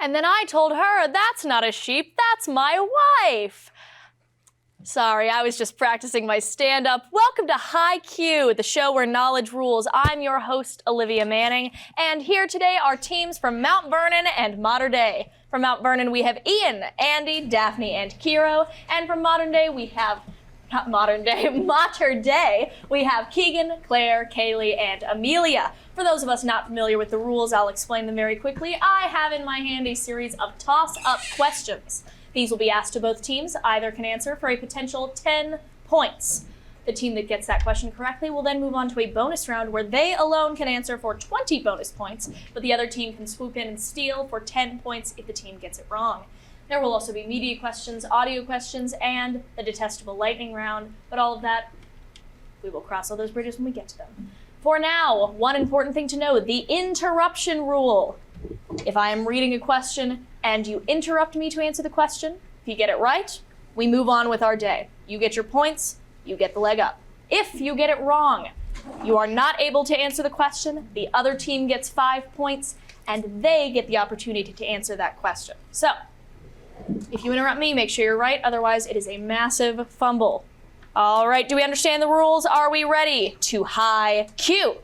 And then I told her, that's not a sheep, that's my wife. Sorry, I was just practicing my stand-up. Welcome to High Q, the show where knowledge rules. I'm your host, Olivia Manning, and here today are teams from Mount Vernon and Mater Dei. From Mount Vernon, we have Ian, Andy, Daphne, and Kiro, and from Mater Dei, we have Mater Dei, we have Keegan, Claire, Kaylee, and Amelia. For those of us not familiar with the rules, I'll explain them very quickly. I have in my hand a series of toss-up questions. These will be asked to both teams. Either can answer for a potential 10 points. The team that gets that question correctly will then move on to a bonus round where they alone can answer for 20 bonus points, but the other team can swoop in and steal for 10 points if the team gets it wrong. There will also be media questions, audio questions, and the detestable lightning round, but all of that, we will cross all those bridges when we get to them. For now, one important thing to know, the interruption rule. If I am reading a question and you interrupt me to answer the question, if you get it right, we move on with our day. You get your points, you get the leg up. If you get it wrong, you are not able to answer the question, the other team gets 5 points, and they get the opportunity to answer that question. So, if you interrupt me, make sure you're right, otherwise it is a massive fumble. All right, do we understand the rules? Are we ready to High Q?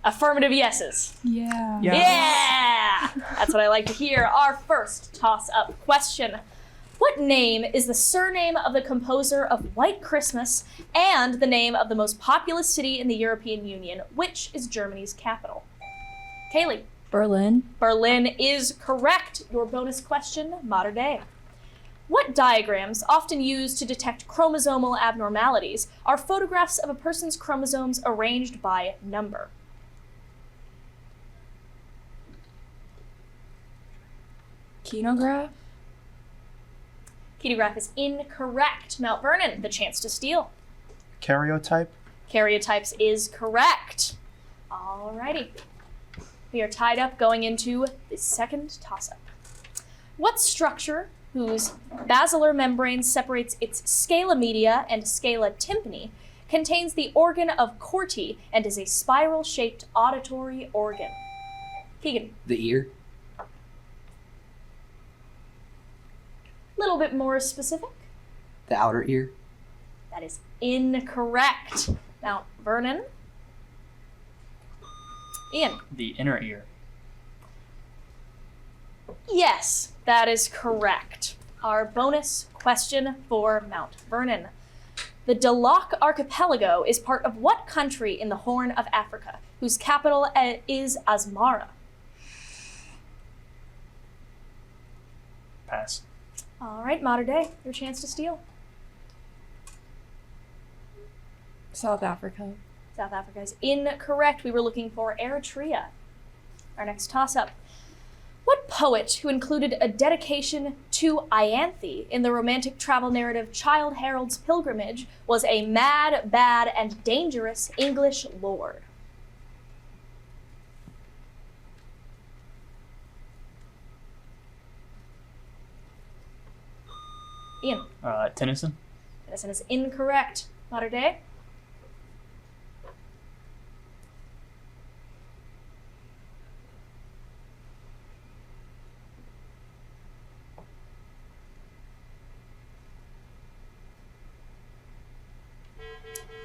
Affirmative yeses. Yeah. Yeah! That's what I like to hear. Our first toss-up question. What name is the surname of the composer of White Christmas and the name of the most populous city in the European Union, which is Germany's capital? Kaylee. Berlin. Berlin is correct. Your bonus question, Mater Dei. What diagrams, often used to detect chromosomal abnormalities, are photographs of a person's chromosomes arranged by number? Kinograph. Ketograph is incorrect. Mount Vernon, the chance to steal. Karyotype? Karyotypes is correct. Alrighty. We are tied up going into the second toss-up. What structure, whose basilar membrane separates its scala media and scala tympani, contains the organ of Corti and is a spiral-shaped auditory organ? Keegan. The ear? Little bit more specific. The outer ear? That is incorrect. Mount Vernon. Ian. The inner ear. Yes, that is correct. Our bonus question for Mount Vernon. The Delac Archipelago is part of what country in the Horn of Africa, whose capital is Asmara? Pass. All right, Mater Dei, your chance to steal. South Africa. South Africa is incorrect. We were looking for Eritrea. Our next toss-up. What poet who included a dedication to Ianthe in the romantic travel narrative Childe Harold's Pilgrimage was a mad, bad, and dangerous English lord? Ian. Tennyson. Tennyson is incorrect. Mater Dei.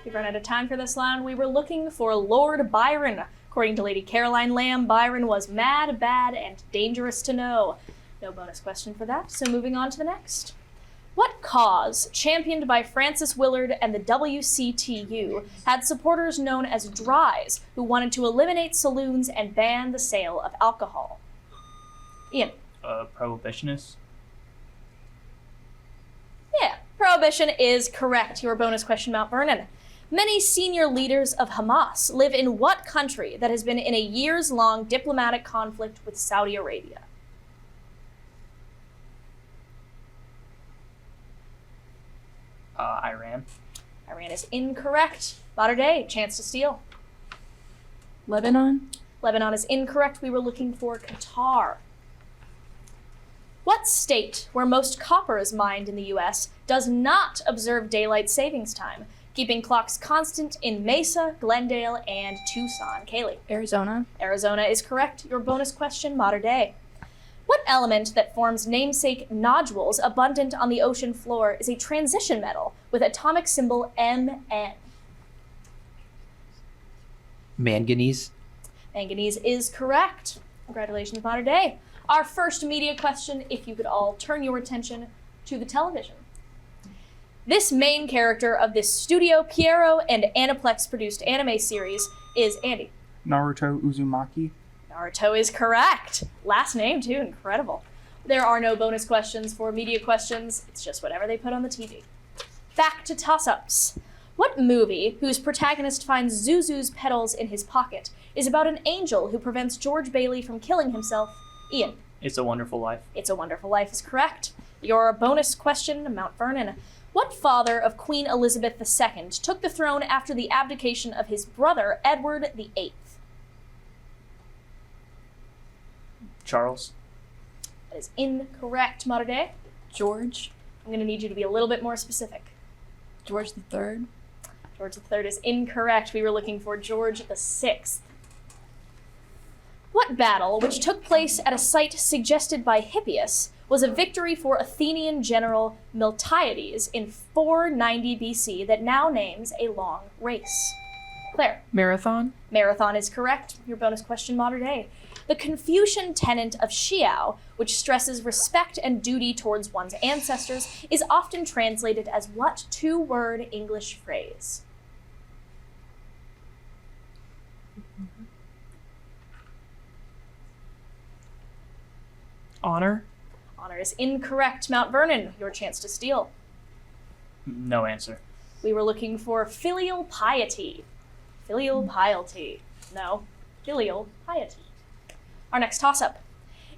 We've run out of time for this round. We were looking for Lord Byron. According to Lady Caroline Lamb, Byron was mad, bad, and dangerous to know. No bonus question for that, so moving on to the next. What cause, championed by Francis Willard and the WCTU, had supporters known as Dries, who wanted to eliminate saloons and ban the sale of alcohol? Ian. Prohibitionist. Yeah, prohibition is correct. Your bonus question, Mount Vernon. Many senior leaders of Hamas live in what country that has been in a years-long diplomatic conflict with Saudi Arabia? Iran. Iran is incorrect. Mater Dei, chance to steal. Lebanon. Lebanon is incorrect. We were looking for Qatar. What state, where most copper is mined in the U.S., does not observe daylight savings time, keeping clocks constant in Mesa, Glendale, and Tucson? Kaylee. Arizona. Arizona is correct. Your bonus question, Mater Dei. What element that forms namesake nodules abundant on the ocean floor is a transition metal with atomic symbol Mn? Manganese. Manganese is correct. Congratulations, Mater Dei. Our first media question, if you could all turn your attention to the television. This main character of this Studio Pierrot and Aniplex produced anime series is Andy. Naruto Uzumaki. Naruto is correct. Last name, too. Incredible. There are no bonus questions for media questions. It's just whatever they put on the TV. Back to toss-ups. What movie, whose protagonist finds Zuzu's petals in his pocket, is about an angel who prevents George Bailey from killing himself? Ian. It's a Wonderful Life. It's a Wonderful Life is correct. Your bonus question, Mount Vernon. What father of Queen Elizabeth II took the throne after the abdication of his brother, Edward VIII? Charles. That is incorrect, Mater Dei. George. I'm going to need you to be a little bit more specific. George III. George III is incorrect. We were looking for George VI. What battle, which took place at a site suggested by Hippias, was a victory for Athenian general Miltiades in 490 BC that now names a long race? Claire. Marathon. Marathon is correct. Your bonus question, Mater Dei. The Confucian tenet of Xiao, which stresses respect and duty towards one's ancestors, is often translated as what two-word English phrase? Honor. Honor is incorrect. Mount Vernon, your chance to steal. No answer. We were looking for filial piety. Filial piety. No, filial piety. Our next toss-up.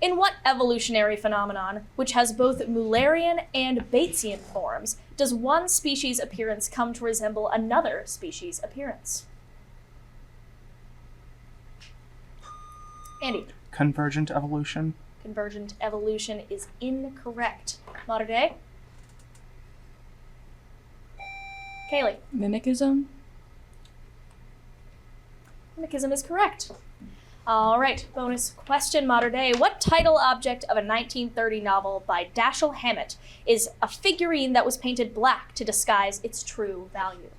In what evolutionary phenomenon, which has both Mullerian and Batesian forms, does one species' appearance come to resemble another species' appearance? Andy. Convergent evolution. Convergent evolution is incorrect. Mater Dei. Kaylee. Mimicism. Mimicism is correct. All right, bonus question, Mater Dei. What title object of a 1930 novel by Dashiell Hammett is a figurine that was painted black to disguise its true value?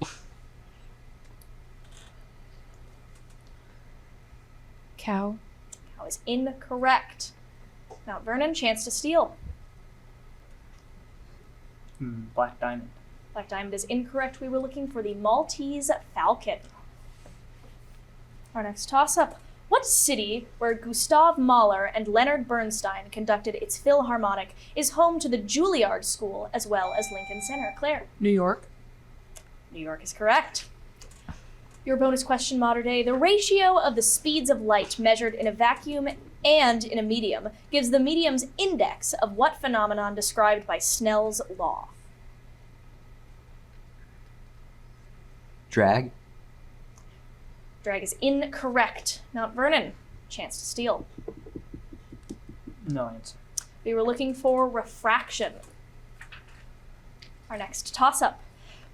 Cow. Cow is incorrect. Mount Vernon, chance to steal. Black Diamond. Black Diamond is incorrect. We were looking for the Maltese Falcon. Our next toss-up. What city, where Gustav Mahler and Leonard Bernstein conducted its Philharmonic, is home to the Juilliard School as well as Lincoln Center? Claire. New York. New York is correct. Your bonus question, Mater Dei. The ratio of the speeds of light measured in a vacuum and in a medium gives the medium's index of what phenomenon described by Snell's law? Drag. Drag is incorrect. Mount Vernon, chance to steal. No answer. We were looking for refraction. Our next toss-up.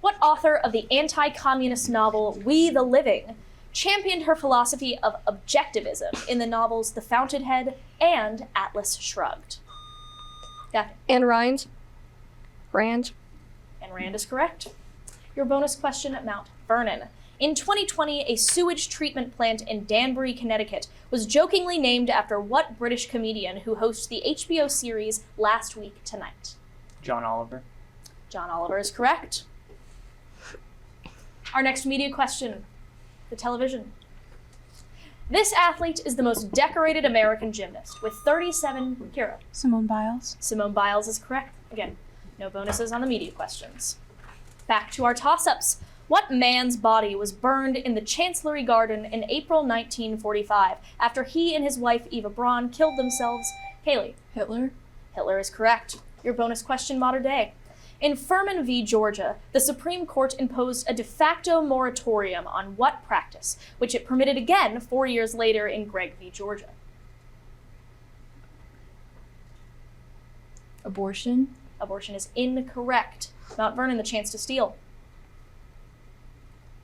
What author of the anti-communist novel We the Living championed her philosophy of objectivism in the novels The Fountainhead and Atlas Shrugged? Daphne. Anne Rand. Rand. And Rand is correct. Your bonus question, Mount Vernon. In 2020, a sewage treatment plant in Danbury, Connecticut was jokingly named after what British comedian who hosts the HBO series Last Week Tonight? John Oliver. John Oliver is correct. Our next media question, the television. This athlete is the most decorated American gymnast with 37 Kira. Simone Biles. Simone Biles is correct. Again, no bonuses on the media questions. Back to our toss-ups. What man's body was burned in the Chancellery Garden in April 1945 after he and his wife Eva Braun killed themselves? Haley. Hitler. Hitler is correct. Your bonus question, Mater Dei. In Furman v. Georgia, the Supreme Court imposed a de facto moratorium on what practice, which it permitted again 4 years later in Gregg v. Georgia? Abortion. Abortion is incorrect. Mount Vernon, the chance to steal.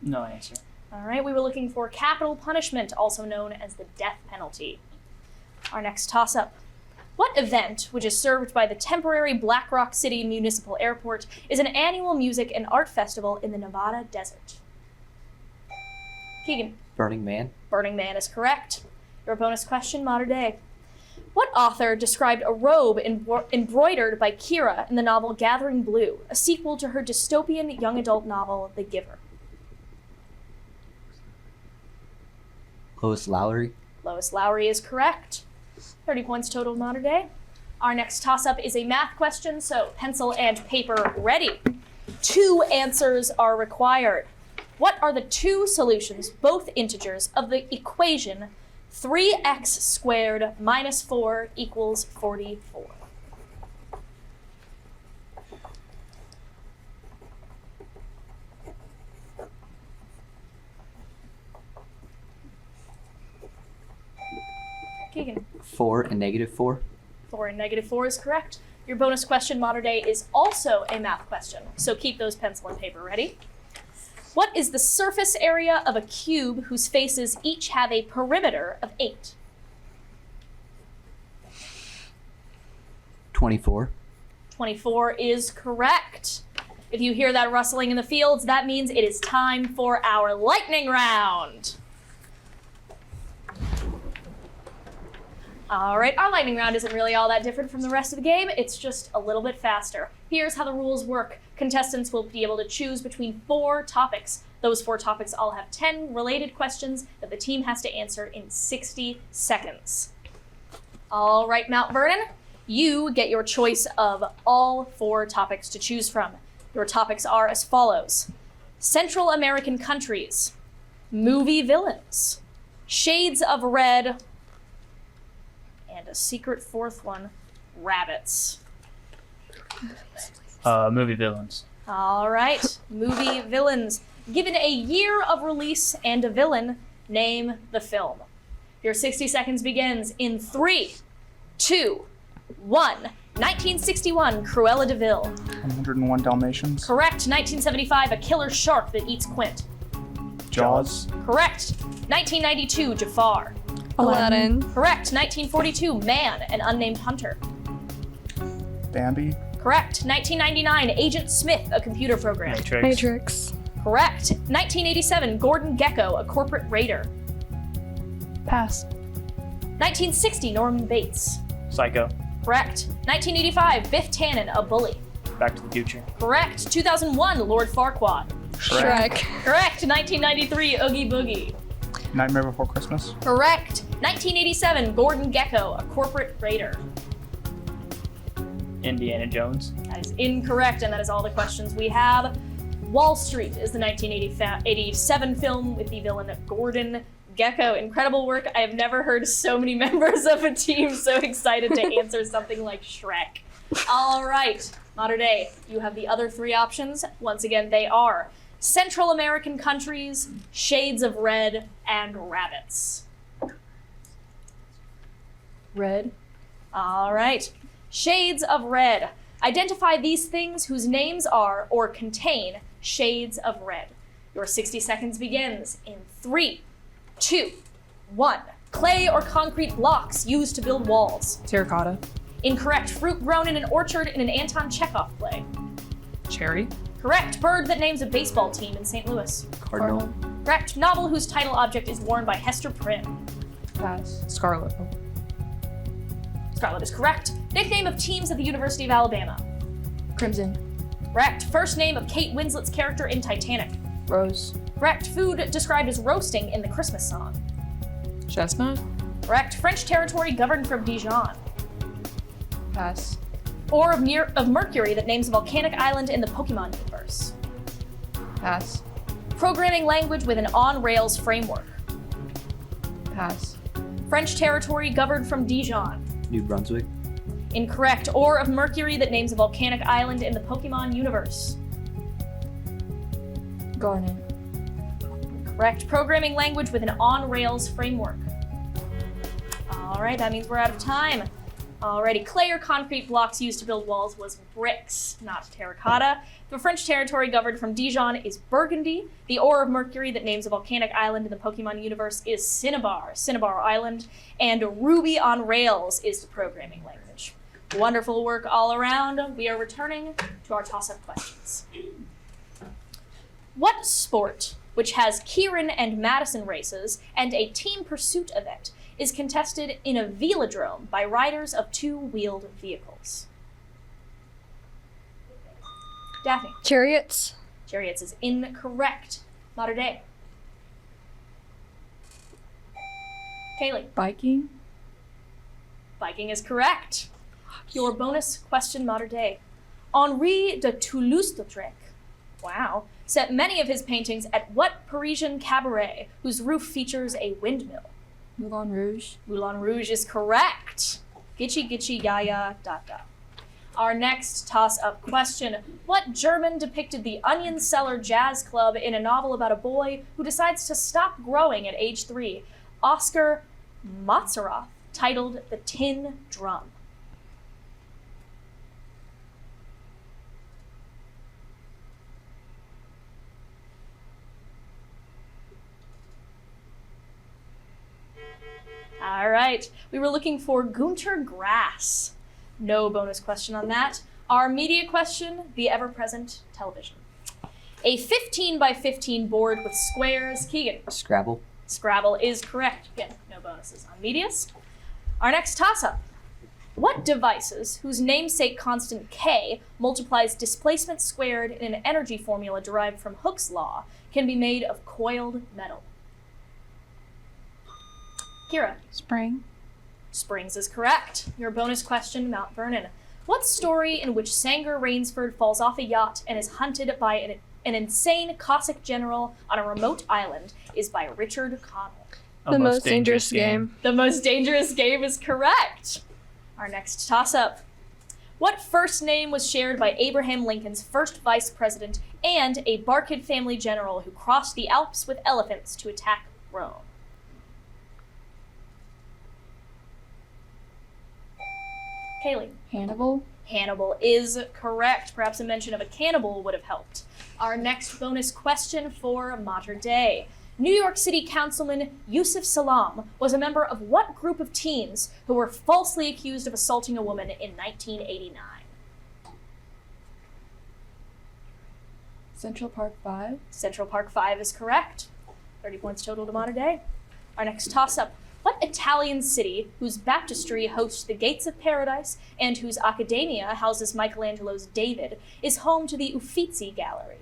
No answer. All right, we were looking for capital punishment, also known as the death penalty. Our next toss-up. What event, which is served by the temporary Black Rock City Municipal Airport, is an annual music and art festival in the Nevada desert? Keegan. Burning Man. Burning Man is correct. Your bonus question, Mater Dei. What author described a robe embroidered by Kira in the novel Gathering Blue, a sequel to her dystopian young adult novel, The Giver? Lois Lowry. Lois Lowry is correct. 30 points total, Mater Dei. Our next toss-up is a math question, so pencil and paper ready. 2 answers are required. What are the 2 solutions, both integers, of the equation 3x squared minus 4 equals 44? Keegan. 4 and negative 4. 4 and negative 4 is correct. Your bonus question, Mater Dei, is also a math question, so keep those pencil and paper ready. What is the surface area of a cube whose faces each have a perimeter of 8? 24. 24 is correct. If you hear that rustling in the fields, that means it is time for our lightning round. All right, our lightning round isn't really all that different from the rest of the game. It's just a little bit faster. Here's how the rules work. Contestants will be able to choose between 4 topics. Those 4 topics all have 10 related questions that the team has to answer in 60 seconds. All right, Mount Vernon, you get your choice of all 4 topics to choose from. Your topics are as follows: Central American countries, movie villains, shades of red, and a secret 4th one, rabbits. Movie villains. All right, movie villains. Given a year of release and a villain, name the film. Your 60 seconds begins in 3, 2, 1. 1961, Cruella de Vil. 101 Dalmatians. Correct. 1975, A Killer Shark That Eats Quint. Jaws. Correct. 1992, Jafar. Aladdin. Correct. 1942, Man, An Unnamed Hunter. Bambi. Correct. 1999, Agent Smith, A Computer Program. Matrix. Matrix. Correct. 1987, Gordon Gekko, A Corporate Raider. Pass. 1960, Norman Bates. Psycho. Correct. 1985, Biff Tannen, A Bully. Back to the Future. Correct. 2001, Lord Farquaad. Shrek. Correct. 1993, Oogie Boogie. Nightmare Before Christmas. Correct. 1987, Gordon Gekko, A Corporate Raider. Indiana Jones. That is incorrect, and that is all the questions we have. Wall Street is the 1987 film with the villain Gordon Gekko. Incredible work. I have never heard so many members of a team so excited to answer something like Shrek. All right, Mater Dei, you have the other 3 options. Once again, they are Central American countries, shades of red, and rabbits. Red. All right. Shades of red. Identify these things whose names are or contain shades of red. Your 60 seconds begins in 3, 2, 1. Clay or concrete blocks used to build walls. Terracotta. Incorrect. Fruit grown in an orchard in an Anton Chekhov play. Cherry. Correct. Bird that names a baseball team in St. Louis. Cardinal. Correct. Novel whose title object is worn by Hester Prynne. Pass. Scarlet. Scarlet is correct. Nickname of teams at the University of Alabama. Crimson. Correct. First name of Kate Winslet's character in Titanic. Rose. Correct. Food described as roasting in the Christmas song. Chestnut. Correct. French territory governed from Dijon. Pass. Or of Mercury that names a volcanic island in the Pokemon universe. Pass. Programming language with an on-rails framework. Pass. French territory governed from Dijon. New Brunswick. Incorrect. Or of Mercury that names a volcanic island in the Pokemon universe. Garnet. Correct. Programming language with an on-rails framework. All right, that means we're out of time. Alrighty, clay or concrete blocks used to build walls was bricks, not terracotta. The French territory governed from Dijon is Burgundy. The ore of Mercury that names a volcanic island in the Pokemon universe is Cinnabar, Cinnabar Island. And Ruby on Rails is the programming language. Wonderful work all around. We are returning to our toss-up questions. What sport, which has Kieran and Madison races and a team pursuit event, is contested in a velodrome by riders of two-wheeled vehicles? Daphne. Chariots. Chariots is incorrect. Mater Dei. Kaylee. Biking. Biking is correct. Your bonus question, Mater Dei. Henri de Toulouse-Lautrec, wow, set many of his paintings at what Parisian cabaret whose roof features a windmill? Moulin Rouge. Moulin Rouge is correct. Gitchy gitchy yaya da da. Our next toss-up question. What German depicted the Onion Cellar Jazz Club in a novel about a boy who decides to stop growing at age 3? Oscar Matzeroth, titled The Tin Drum. All right, we were looking for Gunter Grass. No bonus question on that. Our media question, the ever-present television. A 15 by 15 board with squares. Keegan. Scrabble. Scrabble is correct. Again, no bonuses on medias. Our next toss-up. What devices, whose namesake constant K multiplies displacement squared in an energy formula derived from Hooke's law, can be made of coiled metal? Kira. Spring. Springs is correct. Your bonus question, Mount Vernon. What story in which Sanger Rainsford falls off a yacht and is hunted by an insane Cossack general on a remote island is by Richard Connell? The most dangerous game. The Most Dangerous Game is correct. Our next toss-up. What first name was shared by Abraham Lincoln's first vice president and a Barkid family general who crossed the Alps with elephants to attack Rome? Kaylee. Hannibal. Hannibal is correct. Perhaps a mention of a cannibal would have helped. Our next bonus question for Mater Dei. New York City Councilman Yusuf Salam was a member of what group of teens who were falsely accused of assaulting a woman in 1989? Central Park 5. Central Park 5 is correct. 30 points total to Mater Dei. Our next toss-up. What Italian city, whose baptistry hosts the Gates of Paradise and whose Accademia houses Michelangelo's David, is home to the Uffizi Gallery?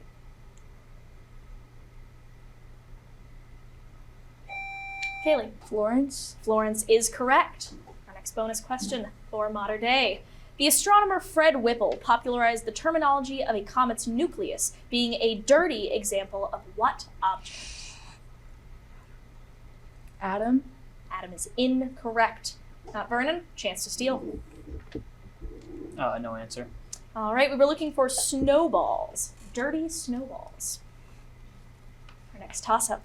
Kaylee. Florence. Florence is correct. Our next bonus question for Mater Dei. The astronomer Fred Whipple popularized the terminology of a comet's nucleus being a dirty example of what object? Atom. Adam is incorrect. Not Vernon, chance to steal. No answer. All right, we were looking for snowballs. Dirty snowballs. Our next toss-up.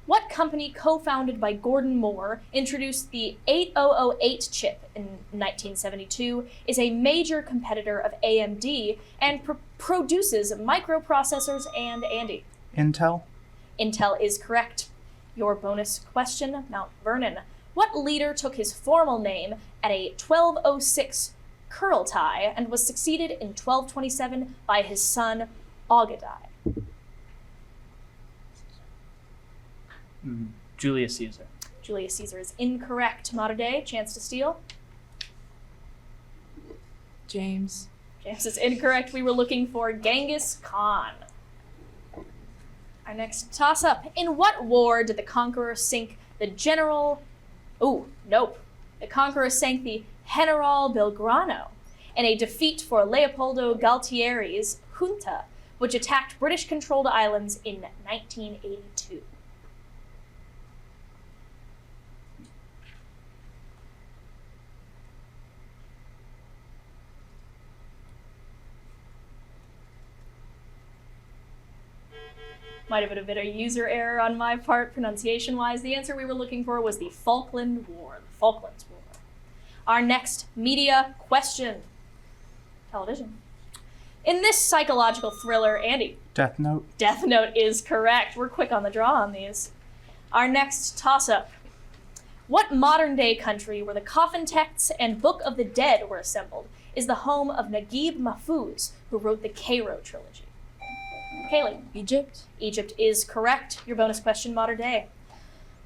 What company, co-founded by Gordon Moore, introduced the 8008 chip in 1972, is a major competitor of AMD and produces microprocessors and Andy? Intel. Intel is correct. Your bonus question, Mount Vernon. What leader took his formal name at a 1206 curl tie and was succeeded in 1227 by his son, Augadai? Julius Caesar. Julius Caesar is incorrect. Mater Dei, chance to steal. James. James is incorrect. We were looking for Genghis Khan. Our next toss-up. In what war did the Conqueror sink the General... Oh, nope. The Conqueror sank the General Belgrano in a defeat for Leopoldo Galtieri's junta, which attacked British-controlled islands in 1982. Might have been a bit of user error on my part, pronunciation-wise. The answer we were looking for was the Falkland War, the Falklands War. Our next media question. Television. In this psychological thriller, Andy, Death Note. Death Note is correct. We're quick on the draw on these. Our next toss-up. What modern-day country where the coffin texts and Book of the Dead were assembled is the home of Naguib Mahfouz, who wrote the Cairo trilogy? Kaylee. Egypt. Egypt is correct. Your bonus question, Mater Dei.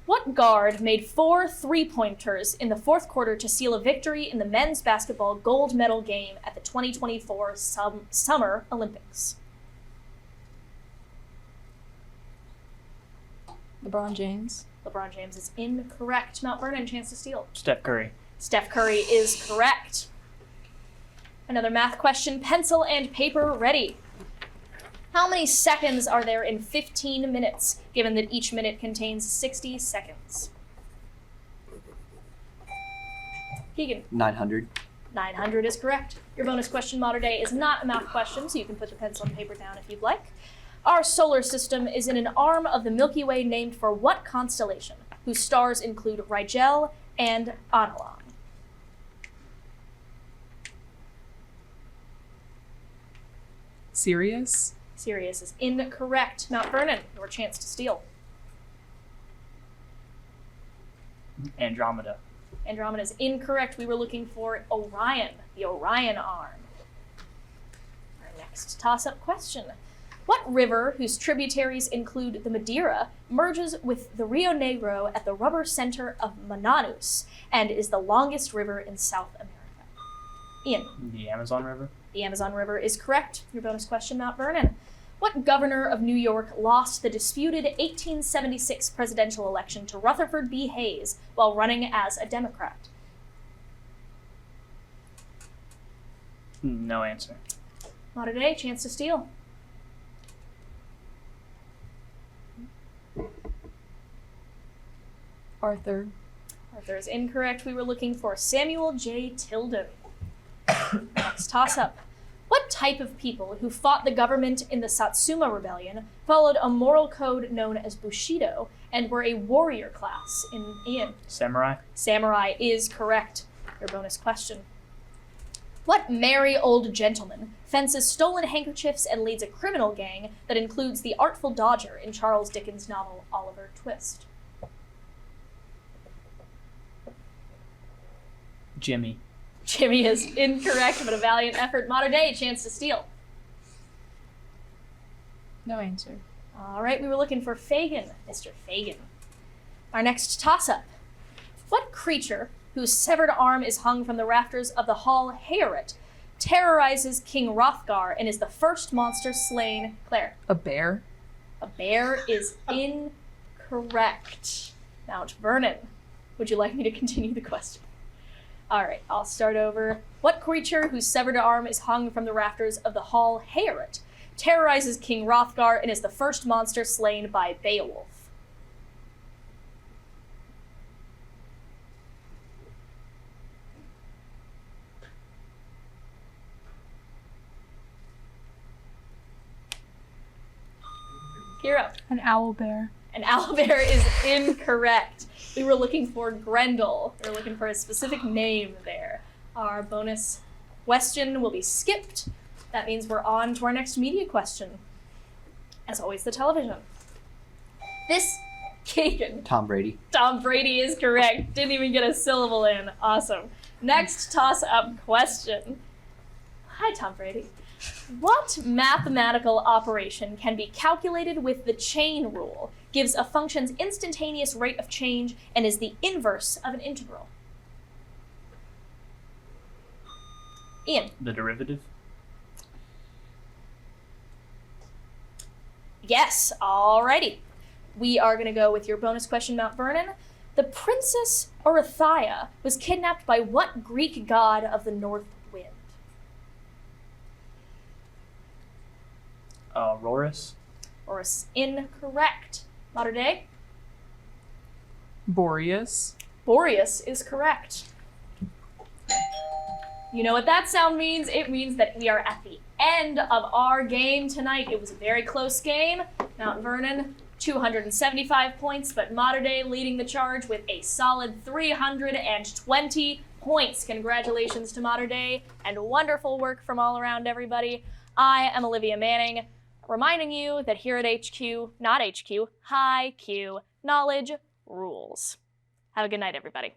What guard made 4 3-pointers in the fourth quarter to seal a victory in the men's basketball gold medal game at the 2024 Summer Olympics? LeBron James. LeBron James is incorrect. Mount Vernon, chance to steal. Steph Curry. Steph Curry is correct. Another math question. Pencil and paper ready. How many seconds are there in 15 minutes, given that each minute contains 60 seconds? Keegan. 900. 900 is correct. Your bonus question, Mater Dei, is not a math question, so you can put the pencil and paper down if you'd like. Our solar system is in an arm of the Milky Way named for what constellation, whose stars include Rigel and Avalon? Sirius. Sirius is incorrect. Mount Vernon, your chance to steal. Andromeda. Andromeda is incorrect. We were looking for Orion, the Orion arm. Our next toss-up question. What river, whose tributaries include the Madeira, merges with the Rio Negro at the rubber center of Manaus and is the longest river in South America? Ian. The Amazon River. The Amazon River is correct. Your bonus question, Mount Vernon. What governor of New York lost the disputed 1876 presidential election to Rutherford B. Hayes while running as a Democrat? No answer. Mater Dei, chance to steal. Arthur. Arthur is incorrect. We were looking for Samuel J. Tilden. Next toss-up. What type of people who fought the government in the Satsuma Rebellion followed a moral code known as Bushido and were a warrior class in Ian? Samurai. Samurai is correct. Your bonus question. What merry old gentleman fences stolen handkerchiefs and leads a criminal gang that includes the Artful Dodger in Charles Dickens' novel Oliver Twist? Jimmy. Jimmy is incorrect, but a valiant effort. Mater Dei, chance to steal. No answer. All right, we were looking for Fagin, Mr. Fagin. Our next toss-up. What creature, whose severed arm is hung from the rafters of the Hall Heorot, terrorizes King Hrothgar and is the first monster slain? Claire. A bear. A bear is incorrect. Mount Vernon, would you like me to continue the question? All right, I'll start over. What creature whose severed arm is hung from the rafters of the Hall Heorot terrorizes King Hrothgar and is the first monster slain by Beowulf? Hero. An owl bear. An owlbear is incorrect. We were looking for Grendel. We were looking for a specific name there. Our bonus question will be skipped. That means we're on to our next media question. As always, the television. This Kagan. Tom Brady. Tom Brady is correct. Didn't even get a syllable in. Awesome. Next toss-up question. Hi, Tom Brady. What mathematical operation can be calculated with the chain rule, gives a function's instantaneous rate of change, and is the inverse of an integral? Ian. The derivative. Yes, alrighty. We are going to go with your bonus question, Mount Vernon. The Princess Oreithyia was kidnapped by what Greek god of the north wind? Rorus. Rorus, incorrect. Mater Dei? Boreas. Boreas is correct. You know what that sound means? It means that we are at the end of our game tonight. It was a very close game. Mount Vernon, 275 points, but Mater Dei leading the charge with a solid 320 points. Congratulations to Mater Dei and wonderful work from all around everybody. I am Olivia Manning, reminding you that here at HQ, not HQ, High Q, knowledge rules. Have a good night, everybody.